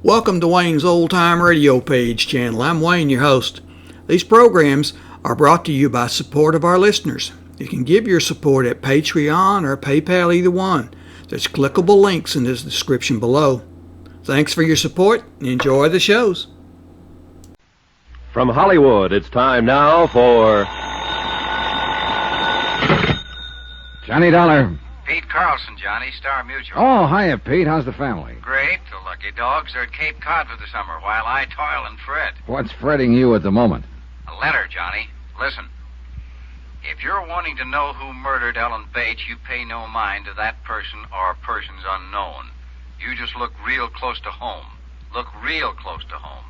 Welcome to Wayne's Old Time Radio Page channel. I'm Wayne, your host. These programs are brought to you by support of our listeners. You can give your support at Patreon or PayPal, either one. There's clickable links in the description below. Thanks for your support and enjoy the shows. From Hollywood, it's time now for Johnny Dollar. Pete Carlson, Johnny, Star Mutual. Oh, hiya, Pete. How's the family? Great. The lucky dogs are at Cape Cod for the summer while I toil and fret. What's fretting you at the moment? A letter, Johnny. Listen. If you're wanting to know who murdered Helen Bates, you pay no mind to that person or persons unknown. You just look real close to home. Look real close to home.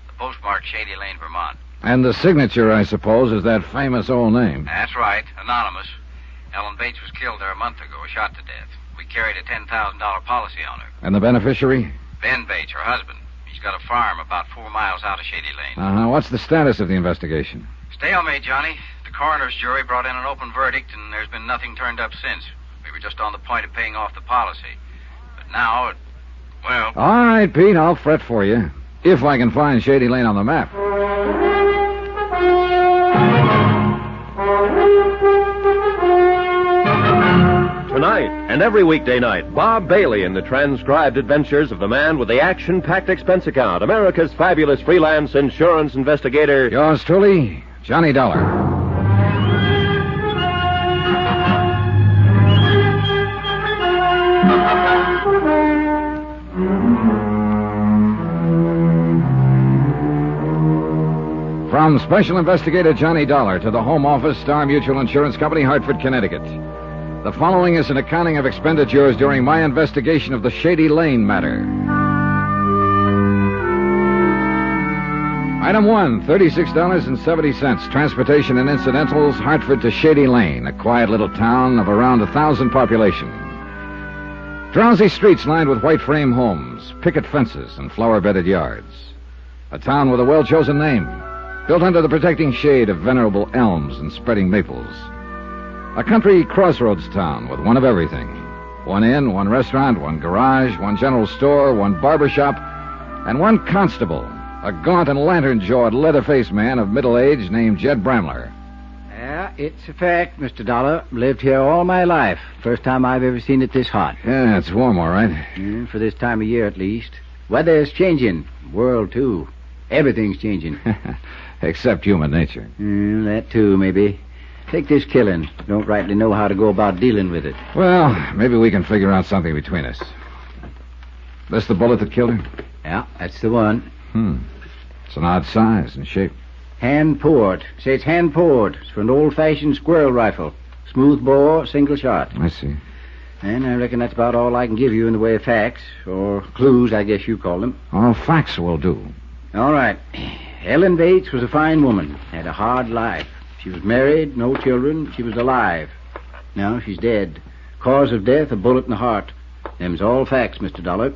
The postmark, Shady Lane, Vermont. And the signature, I suppose, is that famous old name. That's right. Anonymous. Helen Bates was killed there a month ago, shot to death. We carried a $10,000 policy on her. And the beneficiary? Ben Bates, her husband. He's got a farm about 4 miles out of Shady Lane. What's the status of the investigation? Stalemate, Johnny. The coroner's jury brought in an open verdict, and there's been nothing turned up since. We were just on the point of paying off the policy. But now, well... All right, Pete, I'll fret for you. If I can find Shady Lane on the map. Tonight and every weekday night, Bob Bailey in the transcribed adventures of the man with the action-packed expense account, America's fabulous freelance insurance investigator. Yours truly, Johnny Dollar. From Special Investigator Johnny Dollar to the Home Office, Star Mutual Insurance Company, Hartford, Connecticut. The following is an accounting of expenditures during my investigation of the Shady Lane matter. Item 1, $36.70. Transportation and incidentals, Hartford to Shady Lane, a quiet little town of around 1,000 population. Drowsy streets lined with white frame homes, picket fences, and flower-bedded yards. A town with a well-chosen name, built under the protecting shade of venerable elms and spreading maples. A country crossroads town with one of everything. One inn, one restaurant, one garage, one general store, one barber shop, and one constable, a gaunt and lantern-jawed, leather-faced man of middle age named Jed Bramler. Yeah, it's a fact, Mr. Dollar. Lived here all my life. First time I've ever seen it this hot. Yeah, it's warm, all right. For this time of year, at least. Weather's changing. World, too. Everything's changing. Except human nature. That, too, maybe. Take this killing. Don't rightly know how to go about dealing with it. Well, maybe we can figure out something between us. This the bullet that killed her? Yeah, that's the one. It's an odd size and shape. Hand-poured. Say it's hand-poured. It's for an old-fashioned squirrel rifle. Smooth bore, single shot. I see. And I reckon that's about all I can give you in the way of facts, or clues, I guess you call them. All facts will do. All right. Helen Bates was a fine woman. Had a hard life. She was married, no children. She was alive. Now she's dead. Cause of death, a bullet in the heart. Them's all facts, Mr. Dollar.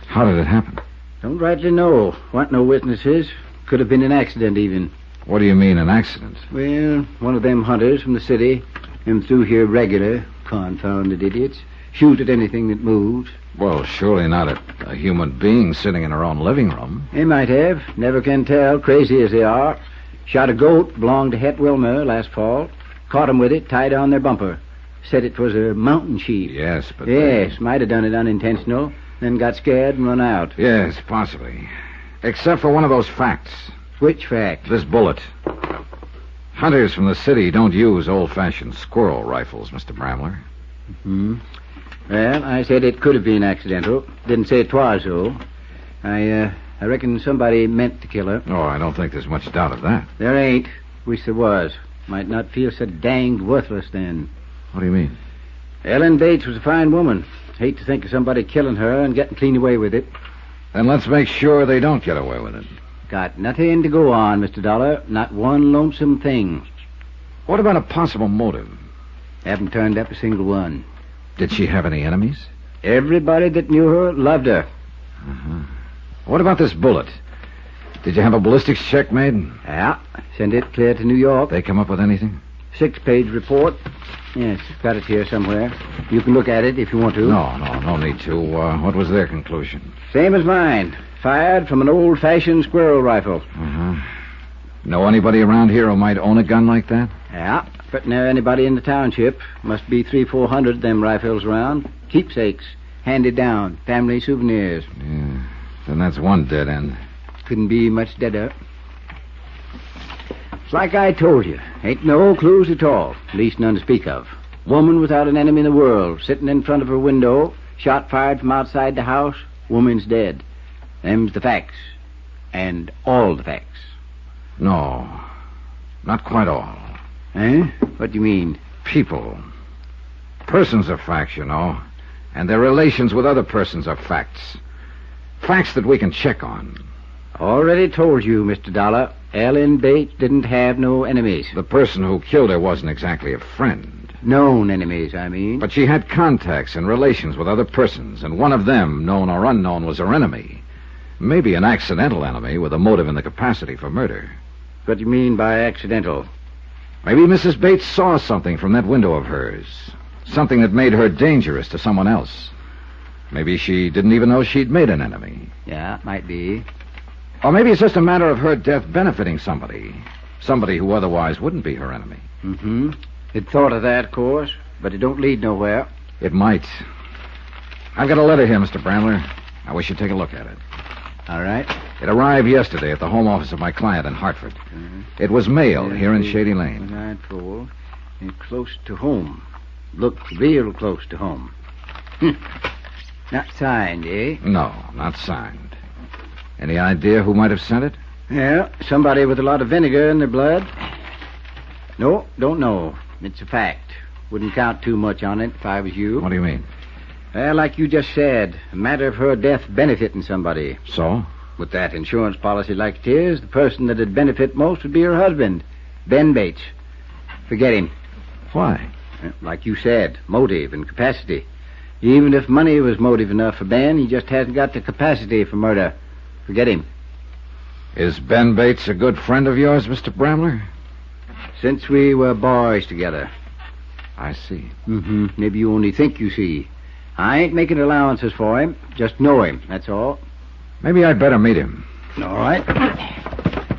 How did it happen? Don't rightly know. Want no witnesses. Could have been an accident, even. What do you mean, an accident? Well, one of them hunters from the city. Them through here regular. Confounded idiots. Shoot at anything that moves. Well, surely not at a human being sitting in her own living room. They might have. Never can tell, crazy as they are. Shot a goat, belonged to Het Wilmer last fall. Caught 'em with it, tied on their bumper. Said it was a mountain sheep. Yes, but... Yes, might have done it unintentional. Then got scared and run out. Yes, possibly. Except for one of those facts. Which fact? This bullet. Hunters from the city don't use old-fashioned squirrel rifles, Mr. Bramler. Well, I said it could have been accidental. Didn't say it was, though. I reckon somebody meant to kill her. Oh, I don't think there's much doubt of that. There ain't. Wish there was. Might not feel so danged worthless then. What do you mean? Helen Bates was a fine woman. Hate to think of somebody killing her and getting clean away with it. Then let's make sure they don't get away with it. Got nothing to go on, Mr. Dollar. Not one lonesome thing. What about a possible motive? Haven't turned up a single one. Did she have any enemies? Everybody that knew her loved her. What about this bullet? Did you have a ballistics check made? Yeah, send it clear to New York. They come up with anything? 6-page report. Yes, got it here somewhere. You can look at it if you want to. No need to. What was their conclusion? Same as mine. Fired from an old-fashioned squirrel rifle. Uh-huh. Know anybody around here who might own a gun like that? Yeah, but never anybody in the township. Must be 300-400 of them rifles around. Keepsakes. Handed down. Family souvenirs. Yeah. Then that's one dead end. Couldn't be much deader. It's like I told you. Ain't no clues at all. At least none to speak of. Woman without an enemy in the world. Sitting in front of her window. Shot fired from outside the house. Woman's dead. Them's the facts. And all the facts. No. Not quite all. Eh? What do you mean? People. Persons are facts, you know. And their relations with other persons are facts. Facts that we can check on. Already told you, Mr. Dollar. Helen Bates didn't have no enemies. The person who killed her wasn't exactly a friend. Known enemies, I mean. But she had contacts and relations with other persons, and one of them, known or unknown, was her enemy. Maybe an accidental enemy with a motive and the capacity for murder. What do you mean by accidental? Maybe Mrs. Bates saw something from that window of hers. Something that made her dangerous to someone else. Maybe she didn't even know she'd made an enemy. Yeah, might be. Or maybe it's just a matter of her death benefiting somebody. Somebody who otherwise wouldn't be her enemy. Mm-hmm. It thought of that, of course, but it don't lead nowhere. It might. I've got a letter here, Mr. Bramler. I wish you'd take a look at it. All right. It arrived yesterday at the home office of my client in Hartford. Mm-hmm. It was mailed here in Shady Lane. Nightfall. And close to home. Looked real close to home. Not signed, eh? No, not signed. Any idea who might have sent it? Yeah, somebody with a lot of vinegar in their blood. No, don't know. It's a fact. Wouldn't count too much on it if I was you. What do you mean? Well, like you just said, a matter of her death benefiting somebody. So? With that insurance policy like it is, the person that'd benefit most would be her husband, Ben Bates. Forget him. Why? Like you said, motive and capacity. Even if money was motive enough for Ben, he just hasn't got the capacity for murder. Forget him. Is Ben Bates a good friend of yours, Mr. Bramler? Since we were boys together. I see. Mm-hmm. Maybe you only think you see. I ain't making allowances for him. Just know him, that's all. Maybe I'd better meet him. All right.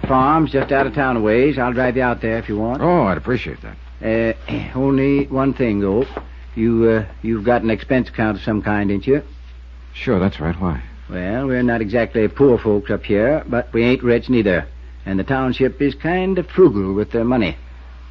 Farm's just out of town a ways. I'll drive you out there if you want. Oh, I'd appreciate that. Only one thing, though. You've got an expense account of some kind, ain't you? Sure, that's right. Why? Well, we're not exactly poor folks up here, but we ain't rich neither. And the township is kind of frugal with their money.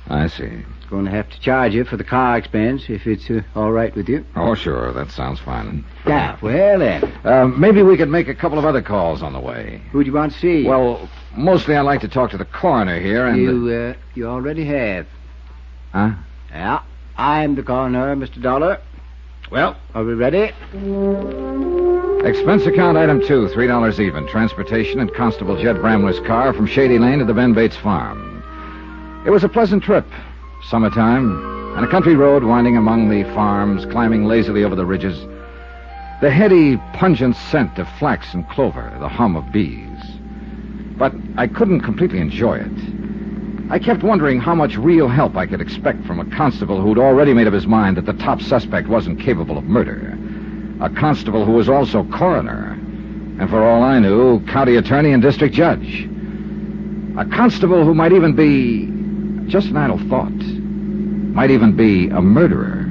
I see. Going to have to charge you for the car expense, if it's all right with you. Oh, sure. That sounds fine. Yeah, well, then. Maybe we could make a couple of other calls on the way. Who do you want to see? Well, mostly I'd like to talk to the coroner here and... You already have. Huh? Yeah, I'm the coroner, Mr. Dollar. Well, are we ready? Expense account item 2, $3 even. Transportation in Constable Jed Bramler's car from Shady Lane to the Ben Bates farm. It was a pleasant trip. Summertime, and a country road winding among the farms, climbing lazily over the ridges. The heady, pungent scent of flax and clover, the hum of bees. But I couldn't completely enjoy it. I kept wondering how much real help I could expect from a constable who'd already made up his mind that the top suspect wasn't capable of murder. A constable who was also coroner, and for all I knew, county attorney and district judge. A constable who might even be, just an idle thought, might even be a murderer.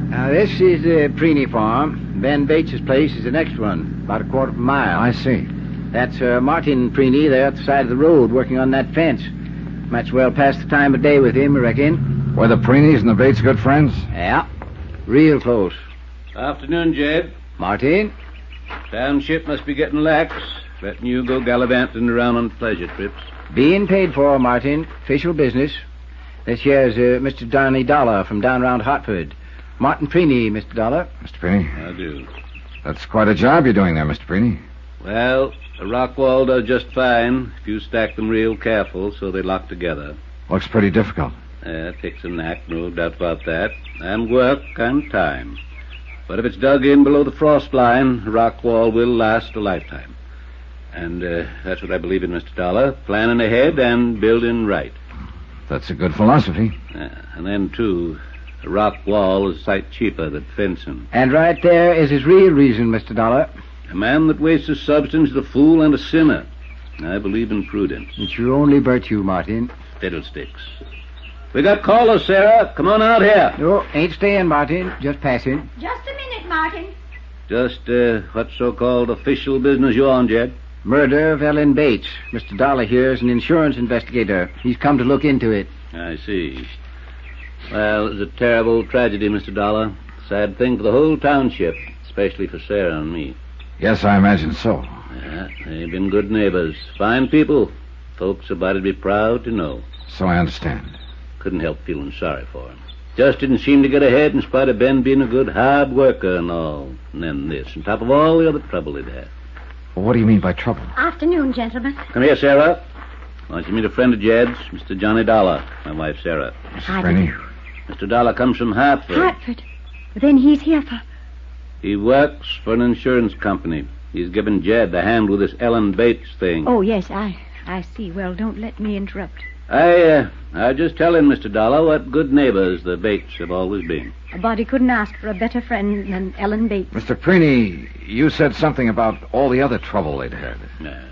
Now, this is the Preeny farm. Ben Bates's place is the next one, about a quarter of a mile. I see. That's Martin Preeny there at the side of the road working on that fence. Might as well pass the time of day with him, I reckon. Were the Preenys and the Bates good friends? Yeah, real close. Afternoon, Jed. Martin? Township must be getting lax, letting you go gallivanting around on pleasure trips. Being paid for, Martin. Official business. This here's Mr. Donny Dollar from down around Hartford. Martin Preeny, Mr. Dollar. Mr. Preeny? I do. That's quite a job you're doing there, Mr. Preeny. Well, a rock wall does just fine if you stack them real careful so they lock together. Looks pretty difficult. It takes a knack, no doubt about that. And work and time. But if it's dug in below the frost line, a rock wall will last a lifetime. And that's what I believe in, Mr. Dollar. Planning ahead and building right. That's a good philosophy. And then, too, a rock wall is a sight cheaper than fencing. And right there is his real reason, Mr. Dollar. A man that wastes his substance is a fool and a sinner. I believe in prudence. It's your only virtue, Martin. Fiddlesticks. We got callers, Sarah. Come on out here. No, ain't staying, Martin. Just passing. Just a minute, Martin. Just what so-called official business you on, Jed? Murder of Helen Bates. Mr. Dollar here is an insurance investigator. He's come to look into it. I see. Well, it's a terrible tragedy, Mr. Dollar. Sad thing for the whole township, especially for Sarah and me. Yes, I imagine so. Yeah, they've been good neighbors. Fine people. Folks about to be proud to know. So I understand. Couldn't help feeling sorry for him. Just didn't seem to get ahead in spite of Ben being a good hard worker and all. And then this, on top of all the other trouble he'd had. Well, what do you mean by trouble? Afternoon, gentlemen. Come here, Sarah. Why don't you meet a friend of Jed's, Mr. Johnny Dollar, my wife, Sarah. Mrs. Rennie? Mr. Dollar comes from Hartford. Hartford. Then he's here for... He works for an insurance company. He's given Jed the hand with this Helen Bates thing. Oh, yes, I see. Well, don't let me interrupt. I just tell him, Mr. Dollar, what good neighbors the Bates have always been. A body couldn't ask for a better friend than Ellen Bates. Mr. Preeny, you said something about all the other trouble they'd had.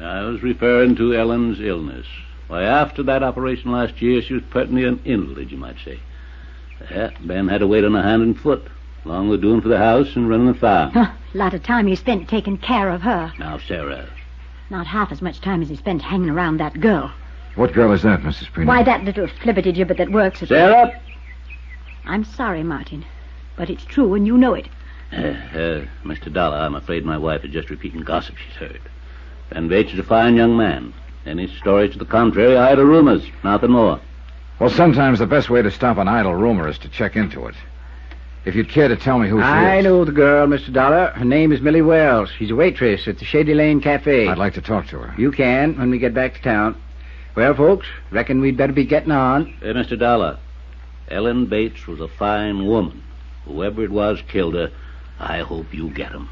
I was referring to Ellen's illness. Why, after that operation last year, she was pertinently an invalid, you might say. Ben had to wait on her hand and foot, along with doing for the house and running the farm. A lot of time he spent taking care of her. Now, Sarah. Not half as much time as he spent hanging around that girl. What girl is that, Mrs. Preeny? Why, that little flibbertigibbet that works at... Sarah! I'm sorry, Martin, but it's true and you know it. Mr. Dollar, I'm afraid my wife is just repeating gossip she's heard. Ben Bates is a fine young man. Any stories to the contrary are idle rumors, nothing more. Well, sometimes the best way to stop an idle rumor is to check into it. If you'd care to tell me who she is. I know the girl, Mr. Dollar. Her name is Millie Wells. She's a waitress at the Shady Lane Cafe. I'd like to talk to her. You can when we get back to town. Well, folks, reckon we'd better be getting on. Mr. Dollar, Ellen Bates was a fine woman. Whoever it was killed her. I hope you get him.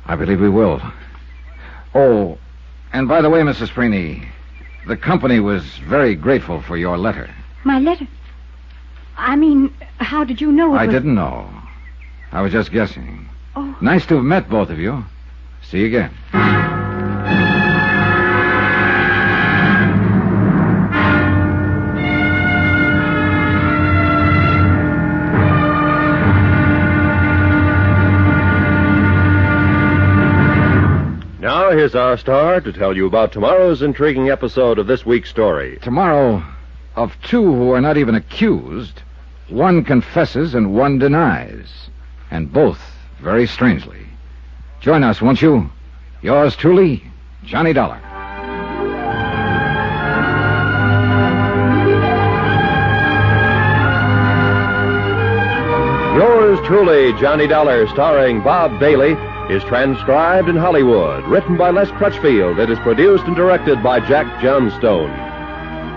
I believe we will. Oh, and by the way, Mrs. Preeny, the company was very grateful for your letter. My letter? I mean, how did you know it I was... didn't know. I was just guessing. Oh. Nice to have met both of you. See you again. Now, here's our star to tell you about tomorrow's intriguing episode of this week's story. Tomorrow, of two who are not even accused, one confesses and one denies. And both very strangely. Join us, won't you? Yours truly, Johnny Dollar. Yours truly, Johnny Dollar, starring Bob Bailey, is transcribed in Hollywood, written by Les Crutchfield. It is produced and directed by Jack Johnstone.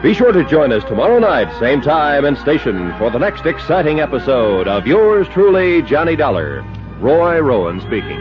Be sure to join us tomorrow night, same time and station, for the next exciting episode of Yours truly, Johnny Dollar. Roy Rowan speaking.